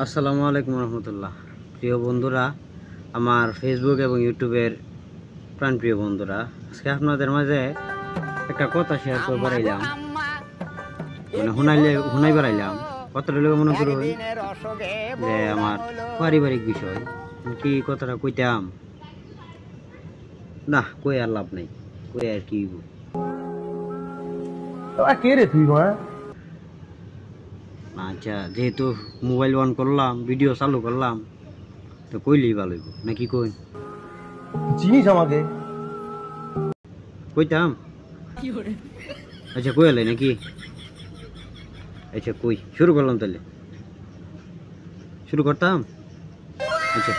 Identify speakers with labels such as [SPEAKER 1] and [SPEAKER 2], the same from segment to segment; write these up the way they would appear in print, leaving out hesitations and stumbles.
[SPEAKER 1] আসসালামু আলাইকুম রহমতুল্লাহ। প্রিয় বন্ধুরা, আমার ফেসবুক এবং ইউটিউবের প্রাণপ্রিয় বন্ধুরা, আজকে আপনাদের মাঝে একটা কথা শেয়ার করে বেড়াইলাম, শুনাই বেড়াইলাম। কথাটা লোক মনে করুন যে আমার পারিবারিক বিষয়, কি কথাটা কইতাম না, কই আর লাভ নেই, কই আর কি
[SPEAKER 2] কে রে তুই?
[SPEAKER 1] আচ্ছা, যেহেতু মোবাইল অন করলাম, ভিডিও চালু করলাম, তো কইলেই ভালো হইব নাকি? কই
[SPEAKER 2] চিনিস আমাকে?
[SPEAKER 1] কইতাম। আচ্ছা কই এলাই নাকি? আচ্ছা কই শুরু করলাম, তাহলে শুরু করতাম। আচ্ছা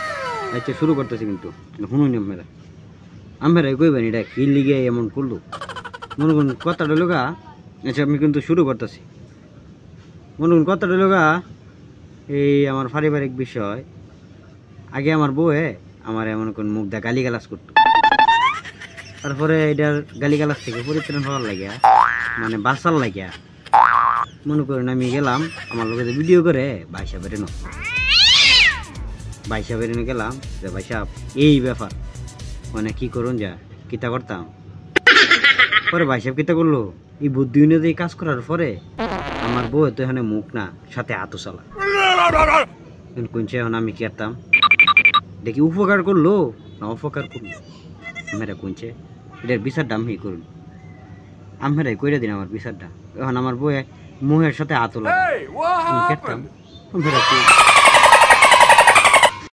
[SPEAKER 1] আচ্ছা শুরু করতেছি, কিন্তু শুনুন আমরা কইবেন এটা কি লিগে এমন করলো, মনে করুন কথাটা লোকা। আচ্ছা আমি কিন্তু শুরু করতেছি। মনে করুন কথাটা লোকা, এই আমার পারিবারিক বিষয়। আগে আমার বউয়ে আমার মনে করুন মুখ দা গালিগালাজ করতো, তারপরে এটার গালিগালাজ থেকে পরিত্রাণ হওয়ার লাগিয়া, মানে বাঁচার লাগিয়া, মনে করেন আমি গেলাম আমার লোকে ভিডিও করে বাইসা বেরেনো গেলাম যে ভাই সাহেব এই ব্যাপার, মানে কি করুন যা কিতা করতাম। পরে ভাই সাহেব কিতা করলো, এই বুদ্ধি অনুযায়ী কাজ করার পরে আমার বউ তো এখানে মুখ না, সাথে হাতও চালা কোনছে। এখন আমি কি করতাম দেখি, উপকার করলো না অপকার করলো, আমরা কোনছে এটার বিচারটা আমি করুন, আমরাই কইরা দিন আমার বিচারটা। এখন আমার বউ মুহের সাথে হাতও লাগা, আমি করতাম।